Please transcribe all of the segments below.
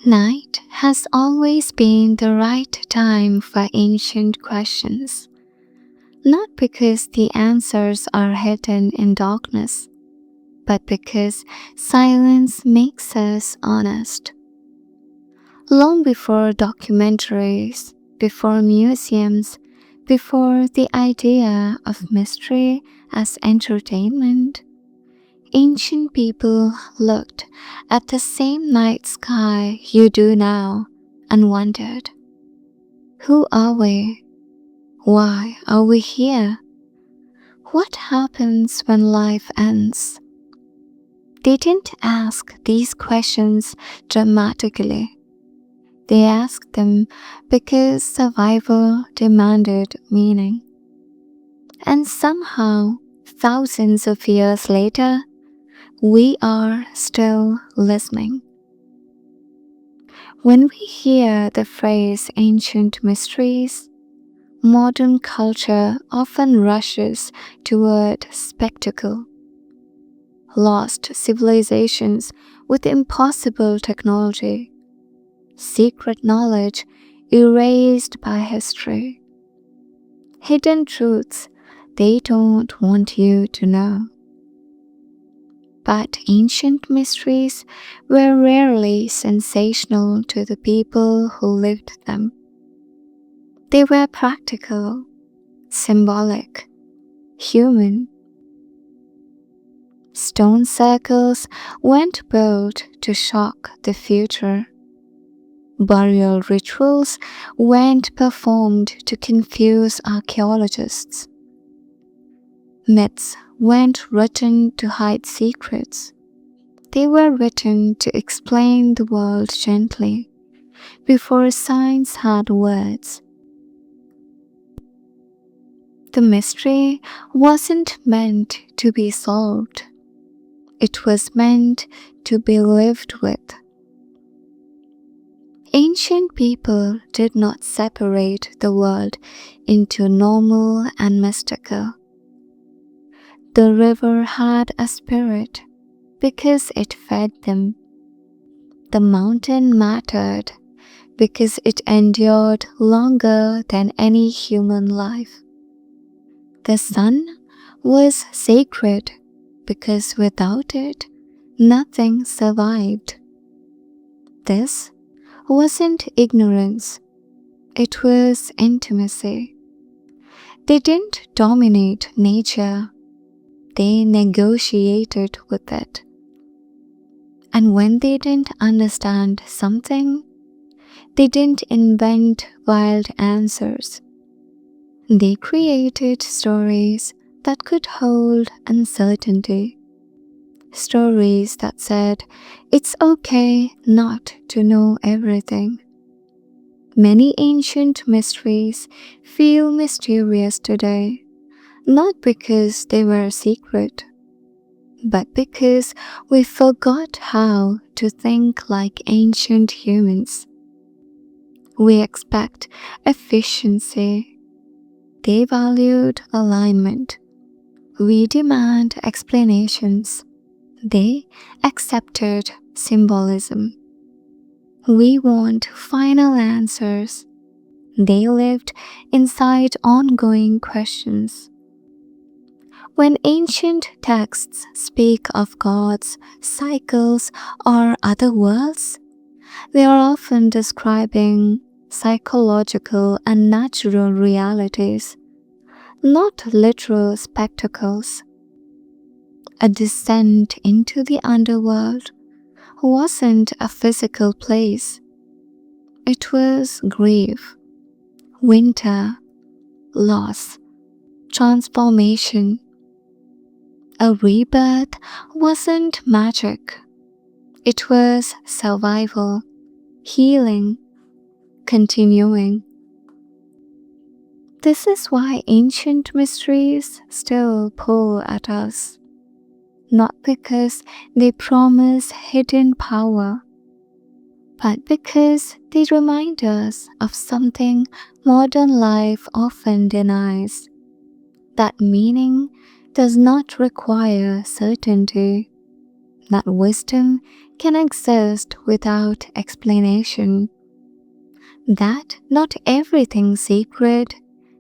Night has always been the right time for ancient questions, not because the answers are hidden in darkness, but because silence makes us honest. Long before documentaries, before museums, before the idea of mystery as entertainment, ancient people looked at the same night sky you do now and wondered, who are we? Why are we here? What happens when life ends? They didn't ask these questions dramatically. They asked them because survival demanded meaning. And somehow, thousands of years later, we are still listening. When we hear the phrase ancient mysteries, modern culture often rushes toward spectacle, lost civilizations with impossible technology, secret knowledge erased by history, hidden truths they don't want you to know. But ancient mysteries were rarely sensational to the people who lived them. They were practical, symbolic, human. Stone circles weren't built to shock the future. Burial rituals weren't performed to confuse archaeologists. Myths weren't written to hide secrets. They were written to explain the world gently, before science had words. The mystery wasn't meant to be solved. It was meant to be lived with. Ancient people did not separate the world into normal and mystical. The river had a spirit because it fed them. The mountain mattered because it endured longer than any human life. The sun was sacred because without it, nothing survived. This wasn't ignorance, it was intimacy. They didn't dominate nature, they negotiated with it. And when they didn't understand something, they didn't invent wild answers. They created stories that could hold uncertainty. Stories that said, it's okay not to know everything. Many ancient mysteries feel mysterious today, not because they were secret, but because we forgot how to think like ancient humans. We expect efficiency. They valued alignment. We demand explanations. They accepted symbolism. We want final answers. They lived inside ongoing questions. When ancient texts speak of gods, cycles, or other worlds, they are often describing psychological and natural realities, not literal spectacles. A descent into the underworld wasn't a physical place. It was grief, winter, loss, transformation. A rebirth wasn't magic. It was survival, healing, continuing. This is why ancient mysteries still pull at us. Not because they promise hidden power, but because they remind us of something modern life often denies, that meaning does not require certainty. that wisdom can exist without explanation, that not everything sacred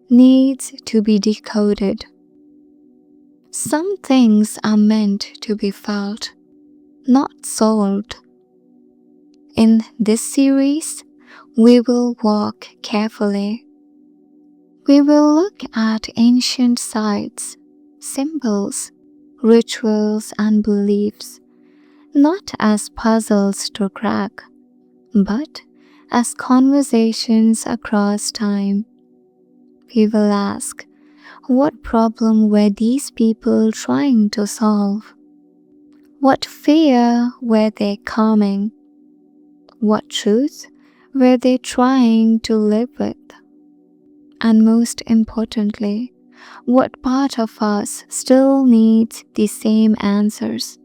needs to be decoded. Some things are meant to be felt, not solved. In this series, we will walk carefully. We will look at ancient sites, symbols, rituals, and beliefs, not as puzzles to crack, but as conversations across time. We will ask, what problem were these people trying to solve? What fear were they calming? What truth were they trying to live with? And most importantly, what part of us still needs the same answers?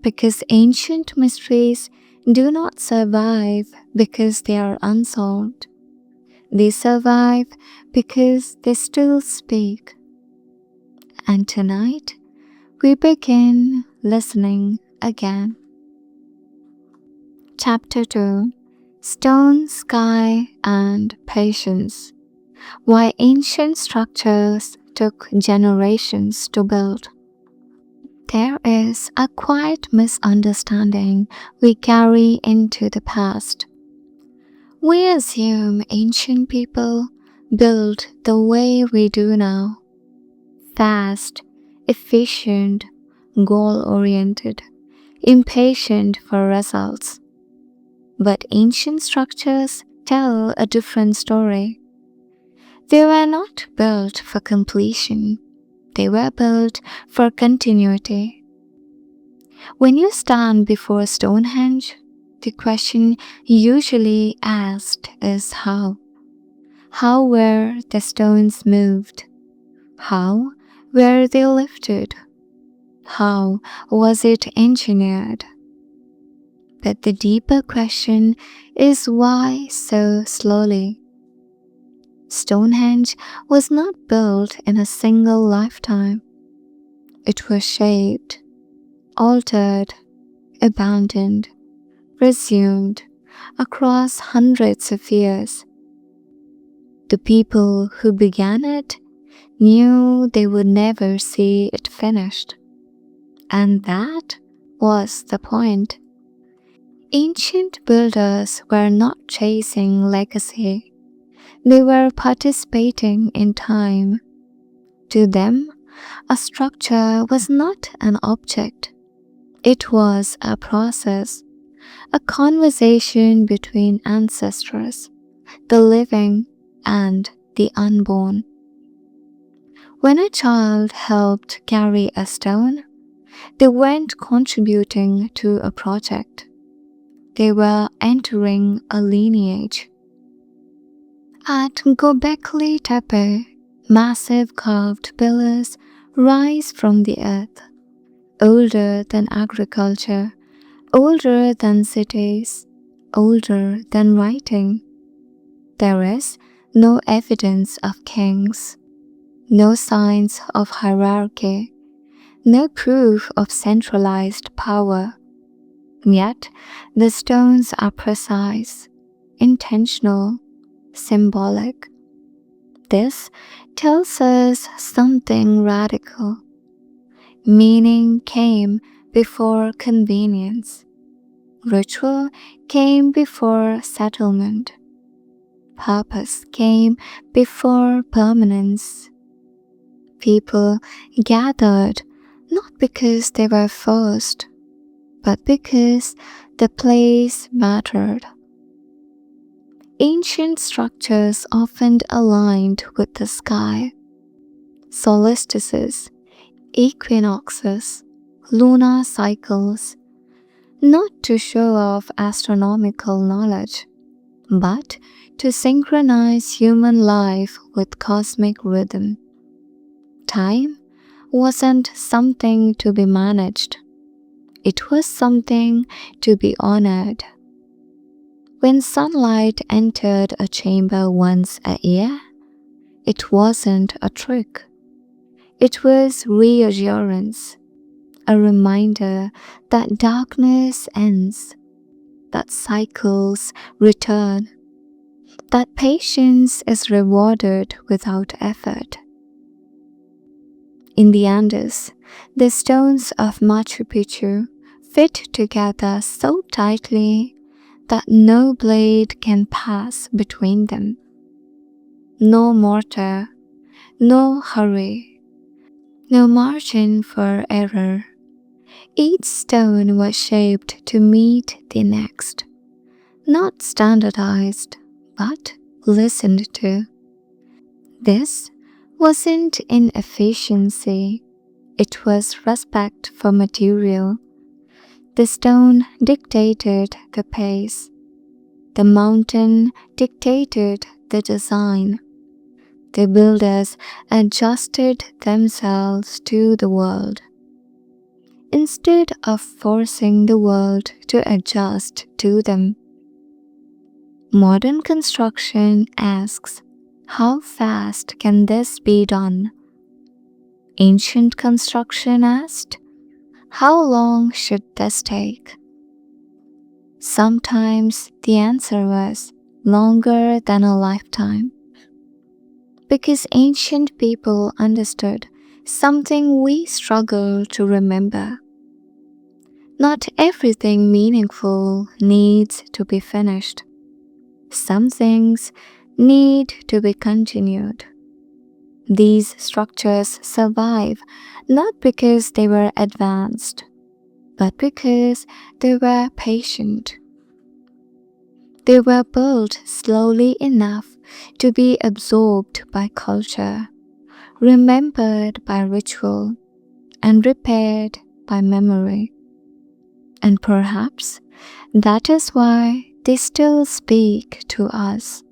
Because ancient mysteries do not survive because they are unsolved. They survive because they still speak. And tonight, we begin listening again. Chapter 2: Stone, Sky, and Patience. Why ancient structures took generations to build. There is a quiet misunderstanding we carry into the past. We assume ancient people built the way we do now: fast, efficient, goal-oriented, impatient for results. But ancient structures tell a different story. They were not built for completion. They were built for continuity. When you stand before Stonehenge, the question usually asked is how. How were the stones moved? How were they lifted? How was it engineered? But the deeper question is why so slowly? Stonehenge was not built in a single lifetime. It was shaped, altered, abandoned, resumed across hundreds of years. The people who began it knew they would never see it finished. And that was the point. Ancient builders were not chasing legacy. They were participating in time. To them, a structure was not an object. It was a process, a conversation between ancestors, the living and the unborn. When a child helped carry a stone, they weren't contributing to a project. They were entering a lineage. At Göbekli Tepe, massive carved pillars rise from the earth, older than agriculture, older than cities, older than writing. There is no evidence of kings, no signs of hierarchy, no proof of centralized power. Yet the stones are precise, intentional, symbolic. This tells us something radical. Meaning came before convenience. Ritual came before settlement. Purpose came before permanence. People gathered not because they were forced, but because the place mattered. Ancient structures often aligned with the sky. Solstices, equinoxes, lunar cycles, not to show off astronomical knowledge, but to synchronize human life with cosmic rhythm. Time wasn't something to be managed. It was something to be honored. When sunlight entered a chamber once a year, it wasn't a trick. It was reassurance. a reminder that darkness ends, that cycles return, that patience is rewarded without effort. In the Andes, the stones of Machu Picchu fit together so tightly that no blade can pass between them. No mortar, no hurry, no margin for error. Each stone was shaped to meet the next, not standardized, but listened to. This wasn't inefficiency, it was respect for material. The stone dictated the pace. The mountain dictated the design. The builders adjusted themselves to the world, instead of forcing the world to adjust to them. Modern construction asks, how fast can this be done? Ancient construction asked, how long should this take? Sometimes the answer was longer than a lifetime. Because ancient people understood something we struggle to remember. Not everything meaningful needs to be finished. Some things need to be continued. These structures survive not because they were advanced, but because they were patient. They were built slowly enough to be absorbed by culture, remembered by ritual, and repaired by memory. And perhaps that is why they still speak to us.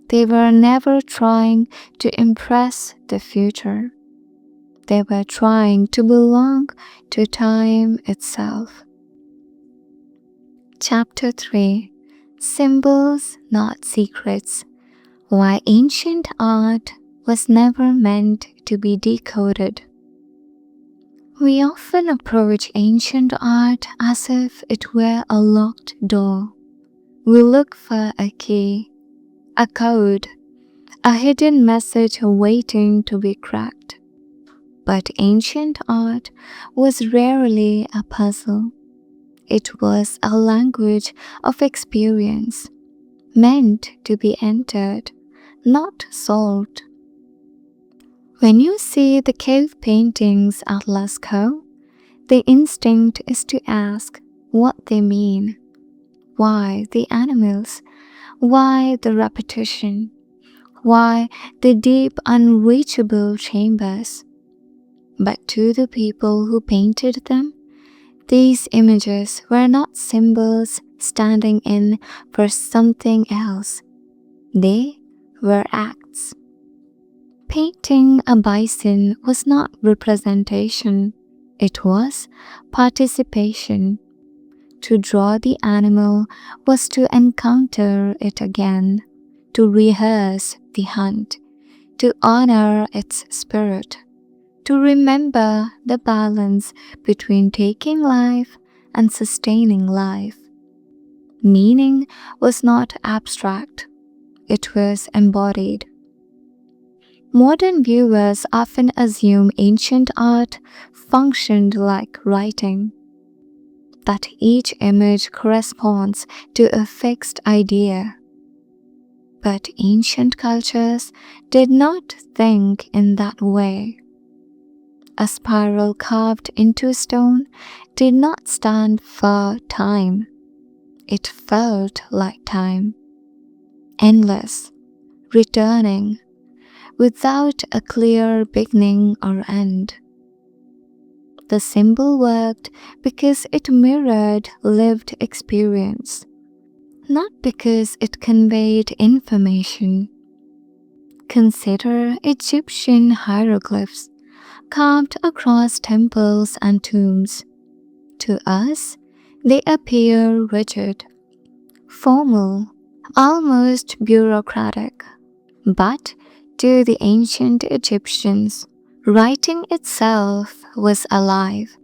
They were never trying to impress the future. They were trying to belong to time itself. Chapter 3: Symbols, Not Secrets. Why ancient art was never meant to be decoded. We often approach ancient art as if it were a locked door. We look for a key, a code, a hidden message waiting to be cracked. But ancient art was rarely a puzzle. It was a language of experience, meant to be entered, not solved. When you see the cave paintings at Lascaux, the instinct is to ask what they mean. Why the animals? Why the repetition? Why the deep, unreachable chambers? But to the people who painted them, these images were not symbols standing in for something else. They were acts. Painting a bison was not representation, it was participation. To draw the animal was to encounter it again, to rehearse the hunt, to honor its spirit, to remember the balance between taking life and sustaining life. Meaning was not abstract, it was embodied. Modern viewers often assume ancient art functioned like writing, that each image corresponds to a fixed idea. But ancient cultures did not think in that way. A spiral carved into stone did not stand for time. It felt like time, endless, returning, without a clear beginning or end. The symbol worked because it mirrored lived experience, not because it conveyed information. Consider Egyptian hieroglyphs carved across temples and tombs. To us, they appear rigid, formal, almost bureaucratic. But to the ancient Egyptians, writing itself was alive.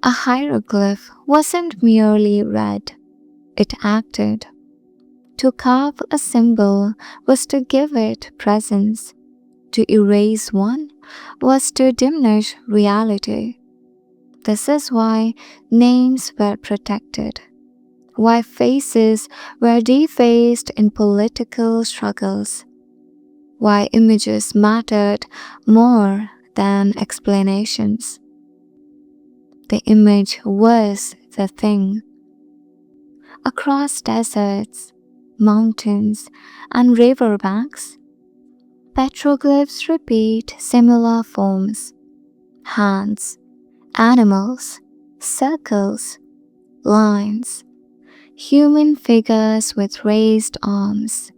A hieroglyph wasn't merely read, it acted. To carve a symbol was to give it presence. To erase one was to diminish reality. This is why names were protected, why faces were defaced in political struggles, why images mattered more than explanations. The image was the thing. Across deserts, mountains, and riverbanks, petroglyphs repeat similar forms: hands, animals, circles, lines, human figures with raised arms.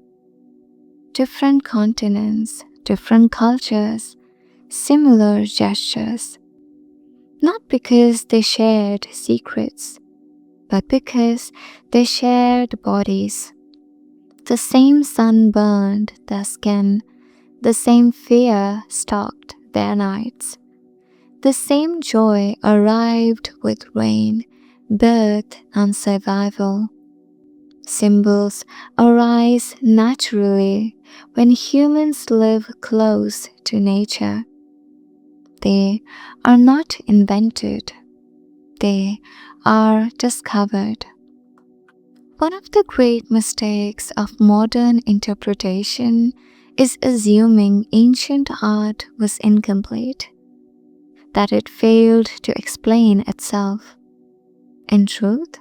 Different continents, different cultures, similar gestures. Not because they shared secrets, but because they shared bodies. The same sun burned their skin, the same fear stalked their nights. The same joy arrived with rain, birth, and survival. Symbols arise naturally when humans live close to nature. They are not invented, they are discovered. One of the great mistakes of modern interpretation is assuming ancient art was incomplete, that it failed to explain itself. In truth,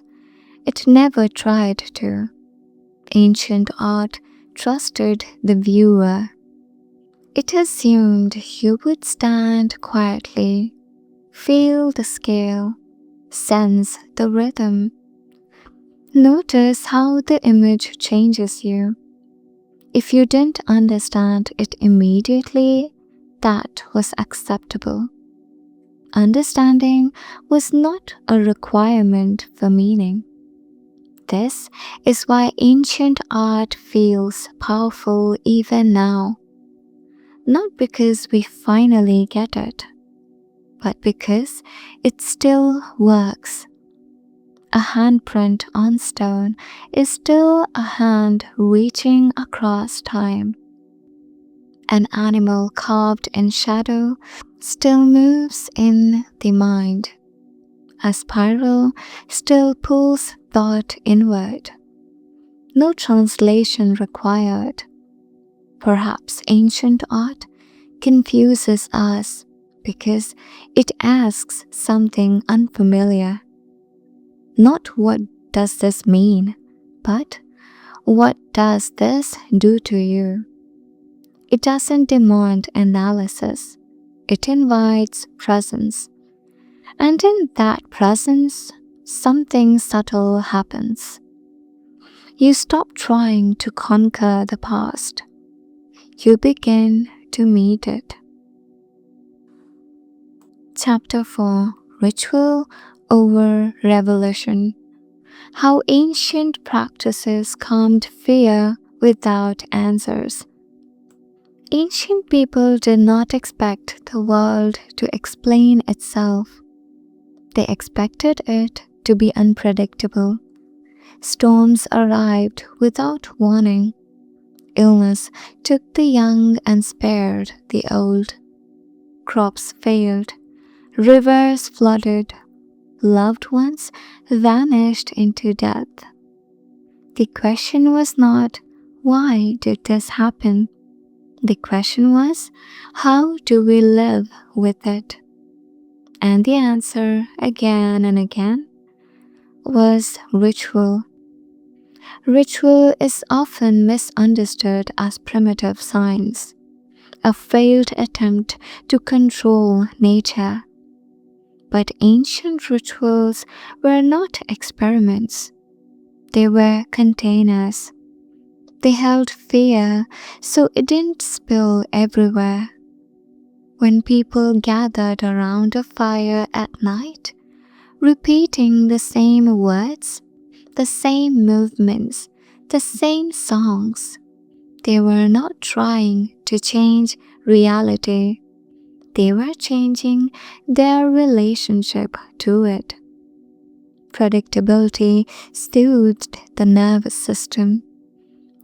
it never tried to. Ancient art trusted the viewer. It assumed you would stand quietly, feel the scale, sense the rhythm. Notice how the image changes you. If you didn't understand it immediately, that was acceptable. Understanding was not a requirement for meaning. This is why ancient art feels powerful even now. Not because we finally get it, but because it still works. A handprint on stone is still a hand reaching across time. An animal carved in shadow still moves in the mind. A spiral still pulls thought inward. No translation required. Perhaps ancient art confuses us because it asks something unfamiliar. Not what does this mean, but what does this do to you? It doesn't demand analysis. It invites presence. And in that presence, something subtle happens. You stop trying to conquer the past. You begin to meet it. Chapter 4: Ritual over Revelation. How ancient practices calmed fear without answers. Ancient people did not expect the world to explain itself. They expected it to be unpredictable. Storms arrived without warning. Illness took the young and spared the old. Crops failed. Rivers flooded. Loved ones vanished into death. The question was not, why did this happen? The question was, how do we live with it? And the answer, again and again, was ritual. Ritual is often misunderstood as primitive science, a failed attempt to control nature. But ancient rituals were not experiments. They were containers. They held fear so it didn't spill everywhere. When people gathered around a fire at night, repeating the same words, the same movements, the same songs, they were not trying to change reality. They were changing their relationship to it. Predictability soothed the nervous system.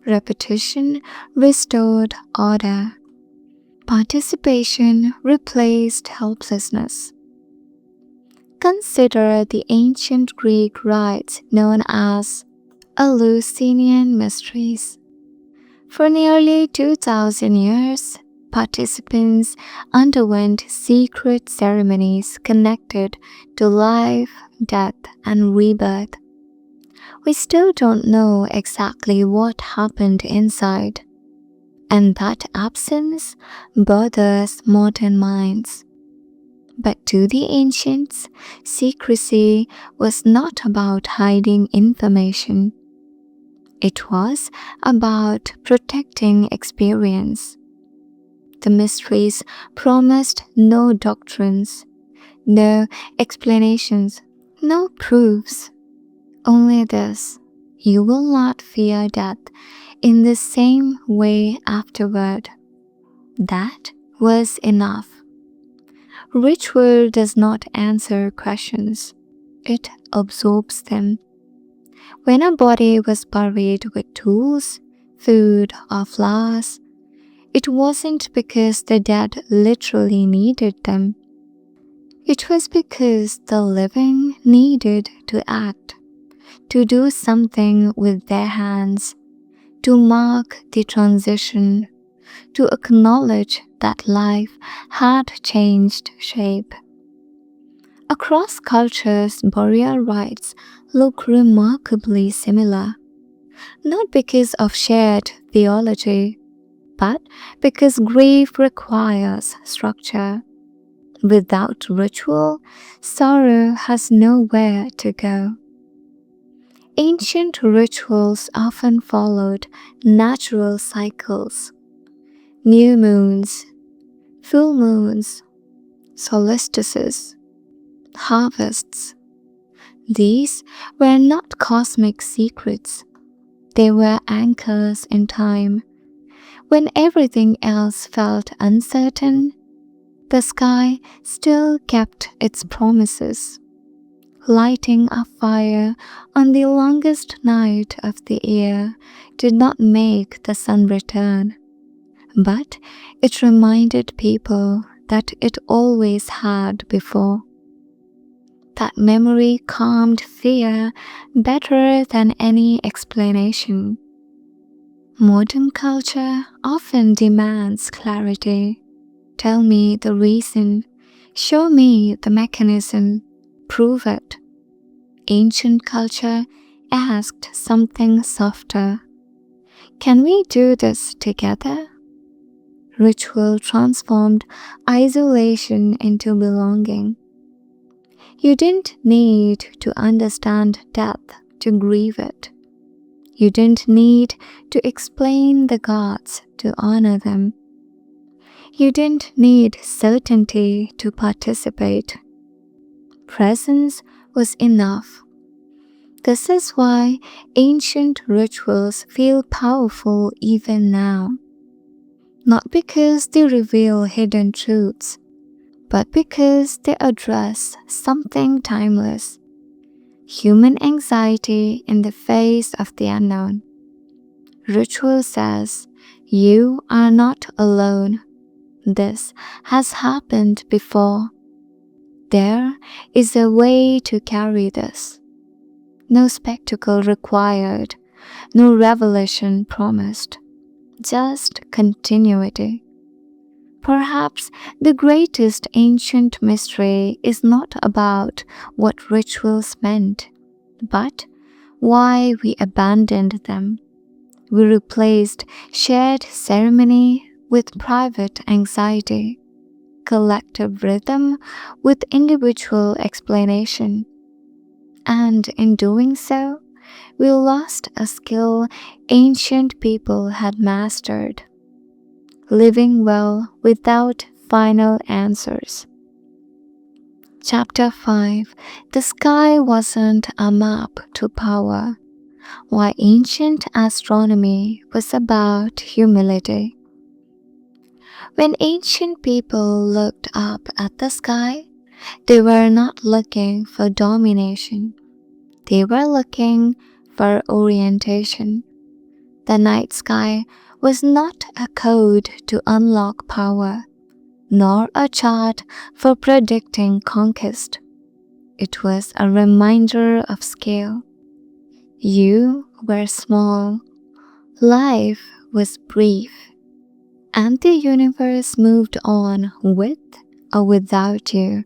Repetition restored order. Participation replaced helplessness. Consider the ancient Greek rites known as Eleusinian mysteries. For nearly 2000 years, participants underwent secret ceremonies connected to life, death, and rebirth. We still don't know exactly what happened inside, and that absence bothers modern minds. But to the ancients, secrecy was not about hiding information. It was about protecting experience. The mysteries promised no doctrines, no explanations, no proofs. Only this: you will not fear death in the same way afterward. That was enough. Ritual does not answer questions, it absorbs them. When a body was buried with tools, food, or flowers, it wasn't because the dead literally needed them. It was because the living needed to act, to do something with their hands, to mark the transition, to acknowledge that life had changed shape. Across cultures, burial rites look remarkably similar, not because of shared theology, but because grief requires structure. Without ritual, sorrow has nowhere to go. Ancient rituals often followed natural cycles: new moons, full moons, solstices, harvests. These were not cosmic secrets, they were anchors in time. When everything else felt uncertain, the sky still kept its promises. Lighting a fire on the longest night of the year did not make the sun return, but it reminded people that it always had before. That memory calmed fear better than any explanation. Modern culture often demands clarity. Tell me the reason, show me the mechanism, prove it. Ancient culture asked something softer. Can we do this together? Ritual transformed isolation into belonging. You didn't need to understand death to grieve it. You didn't need to explain the gods to honor them. You didn't need certainty to participate. Presence was enough. This is why ancient rituals feel powerful even now. Not because they reveal hidden truths, but because they address something timeless: human anxiety in the face of the unknown. Ritual says, you are not alone. This has happened before. There is a way to carry this. No spectacle required, no revelation promised, just continuity. Perhaps the greatest ancient mystery is not about what rituals meant, but why we abandoned them. We replaced shared ceremony with private anxiety, collective rhythm with individual explanation. And in doing so, we lost a skill ancient people had mastered: living well without final answers. Chapter 5: The sky wasn't a map to power. Why ancient astronomy was about humility. When ancient people looked up at the sky, they were not looking for domination. They were looking for orientation. The night sky was not a code to unlock power, nor a chart for predicting conquest. It was a reminder of scale. You were small, life was brief, and the universe moved on with or without you.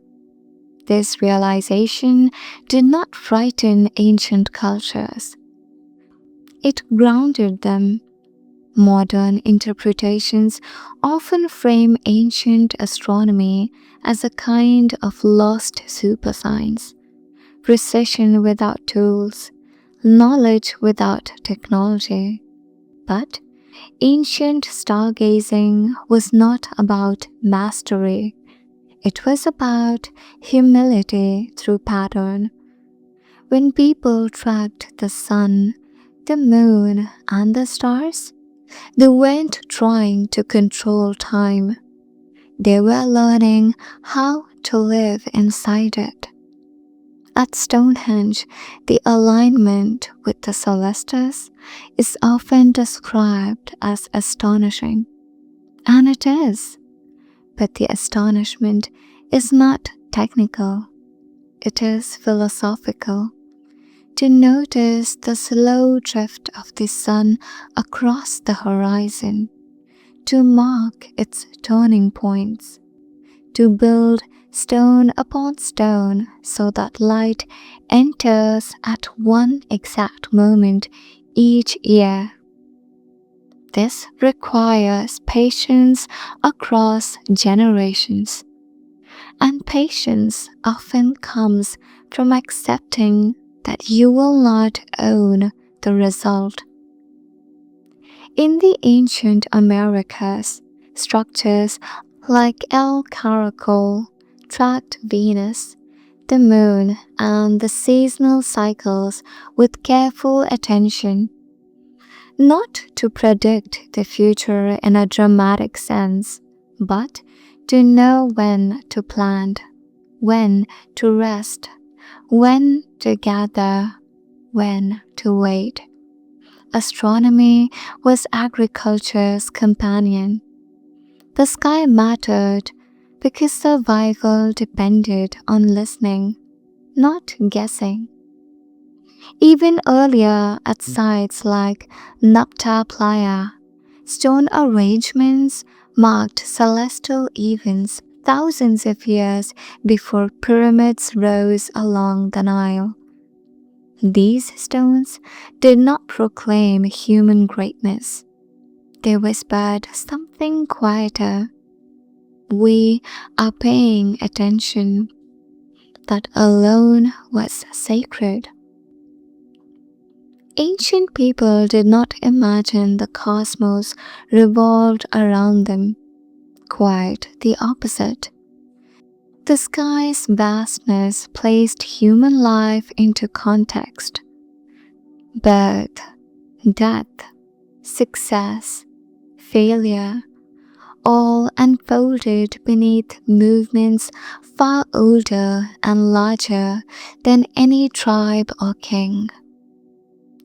This realization did not frighten ancient cultures. It grounded them. Modern interpretations often frame ancient astronomy as a kind of lost superscience, precision without tools, knowledge without technology. But ancient stargazing was not about mastery. It was about humility through pattern. When people tracked the sun, the moon, and the stars, they weren't trying to control time. They were learning how to live inside it. At Stonehenge, the alignment with the celestes is often described as astonishing. And it is. But the astonishment is not technical, it is philosophical. To notice the slow drift of the sun across the horizon, to mark its turning points, to build stone upon stone so that light enters at one exact moment each year. This requires patience across generations, and patience often comes from accepting that you will not own the result. In the ancient Americas, structures like El Caracol tracked Venus, the moon, and the seasonal cycles with careful attention, not to predict the future in a dramatic sense, but to know when to plant, when to rest, when to gather, when to wait. Astronomy was agriculture's companion. The sky mattered because survival depended on listening, not guessing. Even earlier at sites like Nabta Playa, stone arrangements marked celestial events thousands of years before pyramids rose along the Nile. These stones did not proclaim human greatness. They whispered something quieter. We are paying attention. That alone was sacred. Ancient people did not imagine the cosmos revolved around them. Quite the opposite. The sky's vastness placed human life into context. Birth, death, success, failure, all unfolded beneath movements far older and larger than any tribe or king.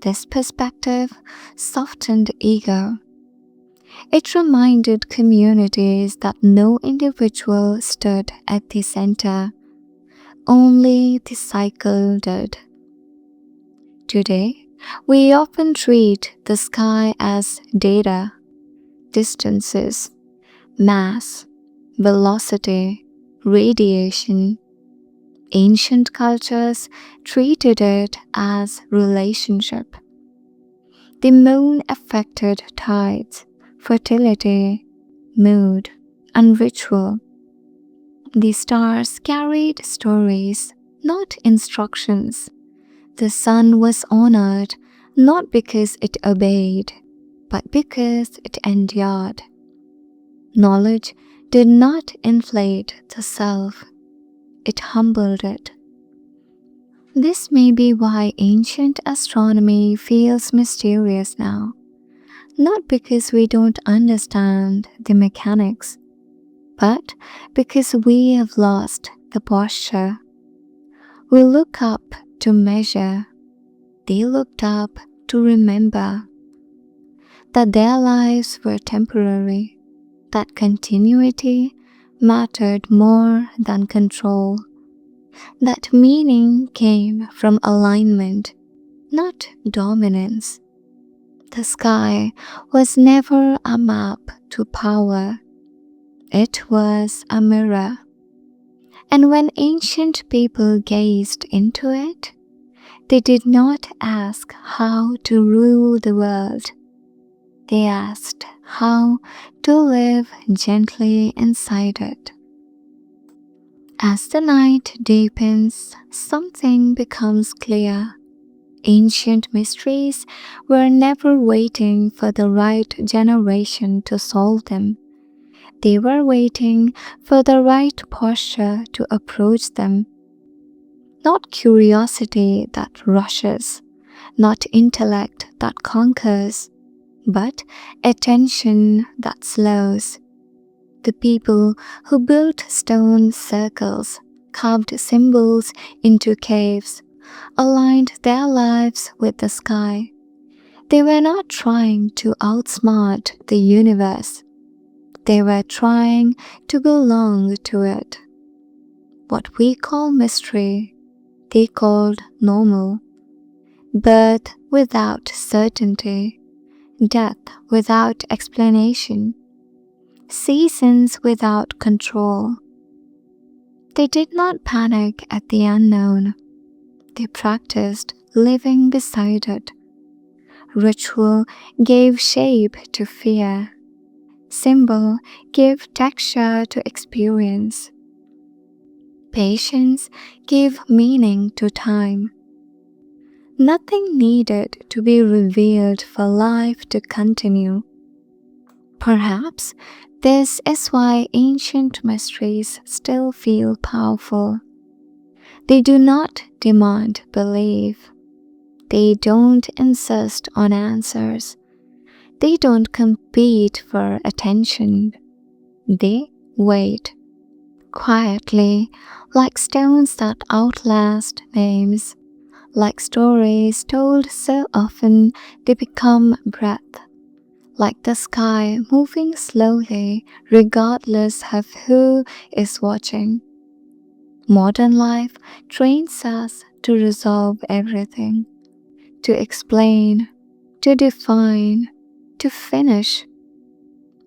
This perspective softened ego. It reminded communities that no individual stood at the center, only the cycle did. Today, we often treat the sky as data, distances, mass, velocity, radiation. Ancient cultures treated it as relationship. The moon affected tides, fertility, mood, and ritual. The stars carried stories, not instructions. The sun was honored not because it obeyed, but because it endured. Knowledge did not inflate the self, it humbled it. This may be why ancient astronomy feels mysterious now, not because we don't understand the mechanics, but because we have lost the posture. We look up to measure, they looked up to remember that their lives were temporary, that continuity mattered more than control, that meaning came from alignment, not dominance. The sky was never a map to power, it was a mirror. And when ancient people gazed into it, they did not ask how to rule the world. They asked how to live gently inside it. As the night deepens, something becomes clear. Ancient mysteries were never waiting for the right generation to solve them. They were waiting for the right posture to approach them. Not curiosity that rushes, not intellect that conquers, but attention that slows. The people who built stone circles, carved symbols into caves, aligned their lives with the sky. They were not trying to outsmart the universe. They were trying to belong to it. What we call mystery, they called normal. Birth without certainty, death without explanation, seasons without control. They did not panic at the unknown. They practiced living beside it. Ritual gave shape to fear. Symbol gave texture to experience. Patience gave meaning to time. Nothing needed to be revealed for life to continue. Perhaps this is why ancient mysteries still feel powerful. They do not demand belief. They don't insist on answers. They don't compete for attention. They wait quietly, like stones that outlast names, like stories told so often they become breath, like the sky moving slowly regardless of who is watching. Modern life trains us to resolve everything, to explain, to define, to finish.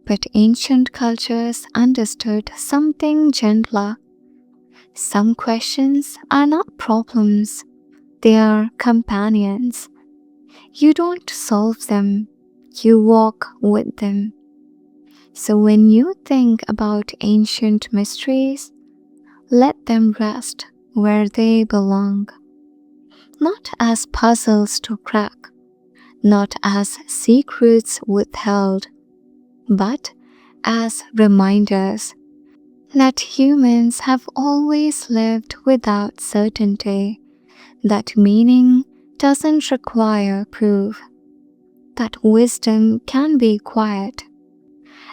But ancient cultures understood something gentler. Some questions are not problems, they are companions. You don't solve them, you walk with them. So when you think about ancient mysteries, let them rest where they belong. Not as puzzles to crack, not as secrets withheld, but as reminders that humans have always lived without certainty, that meaning doesn't require proof, that wisdom can be quiet,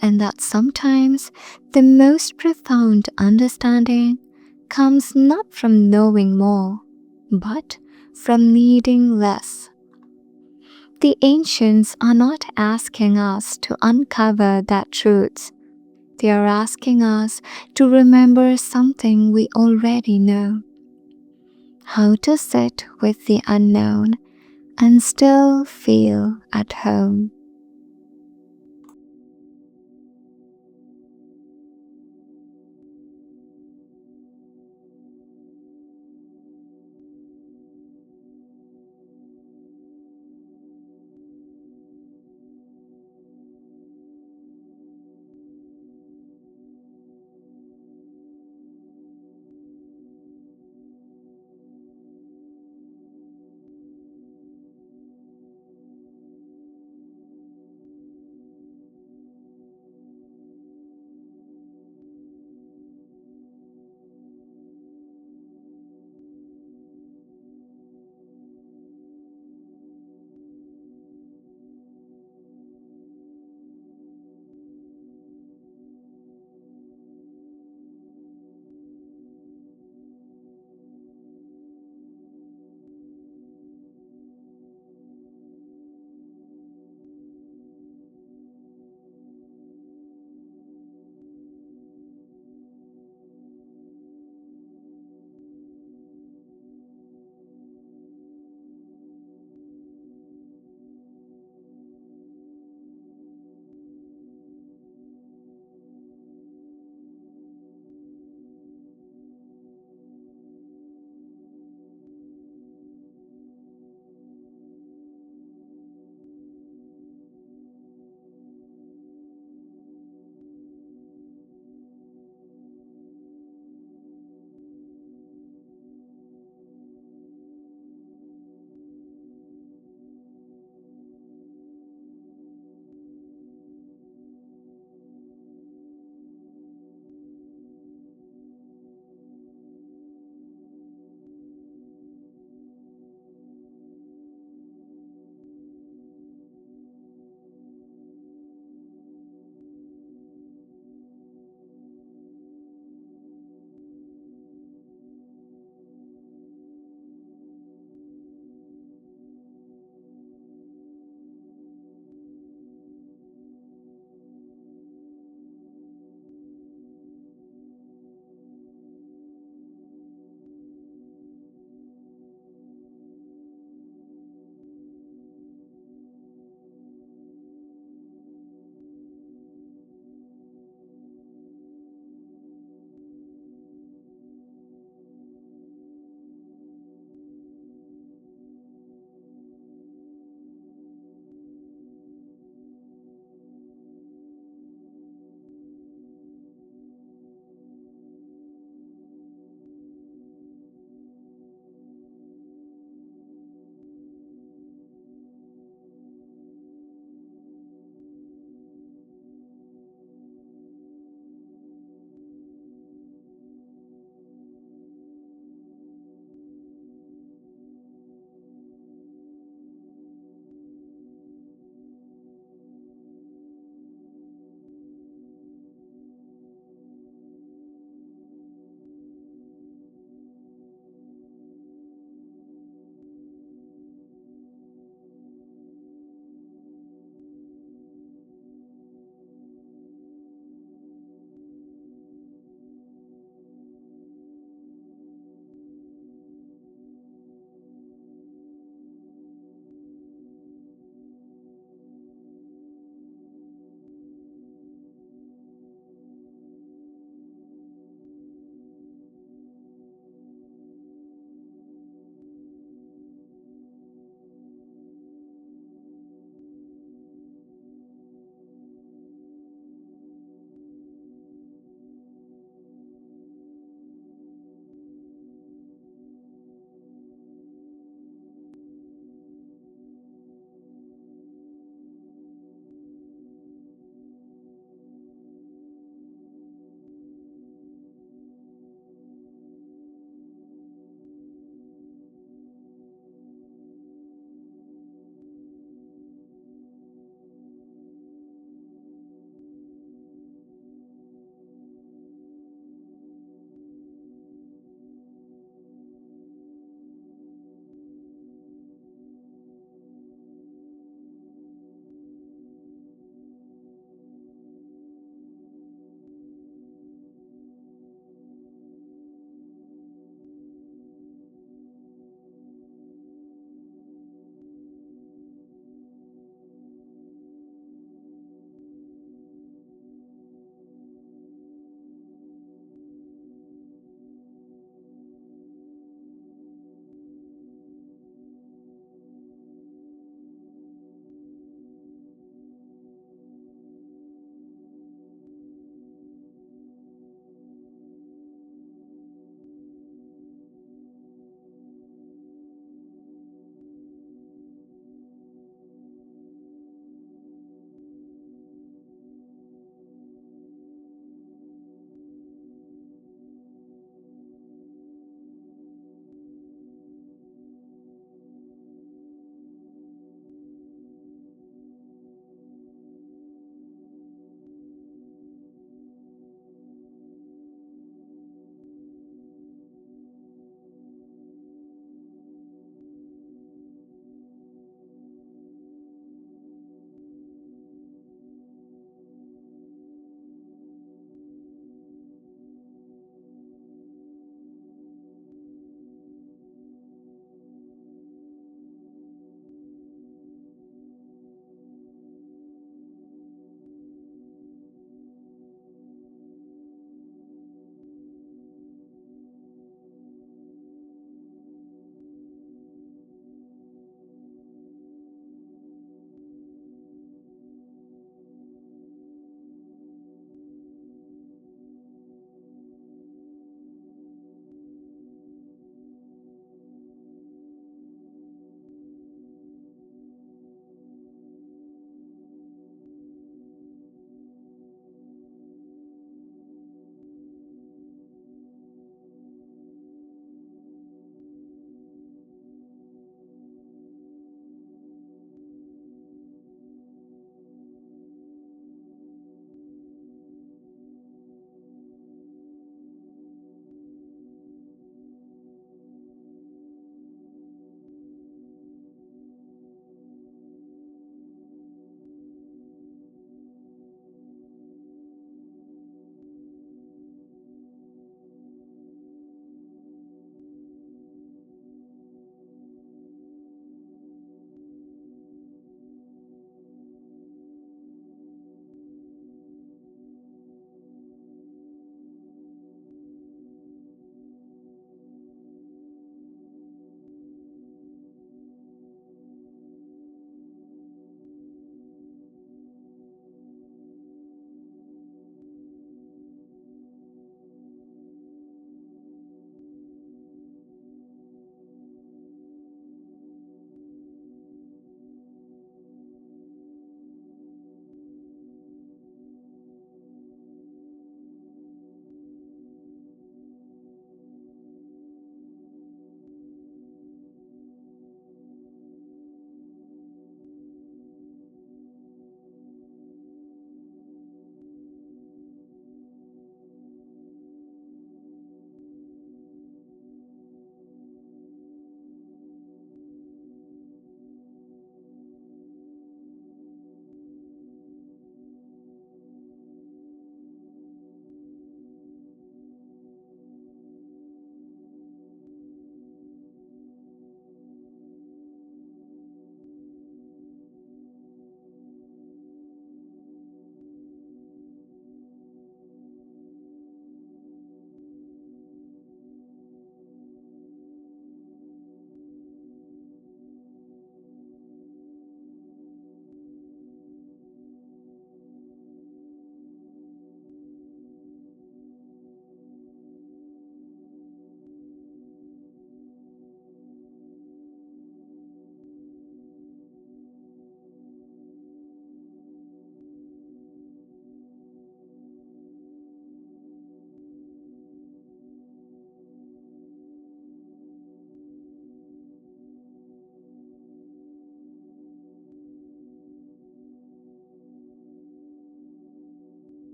and that sometimes the most profound understanding comes not from knowing more, but from needing less. The ancients are not asking us to uncover that truths. They are asking us to remember something we already know. How to sit with the unknown and still feel at home.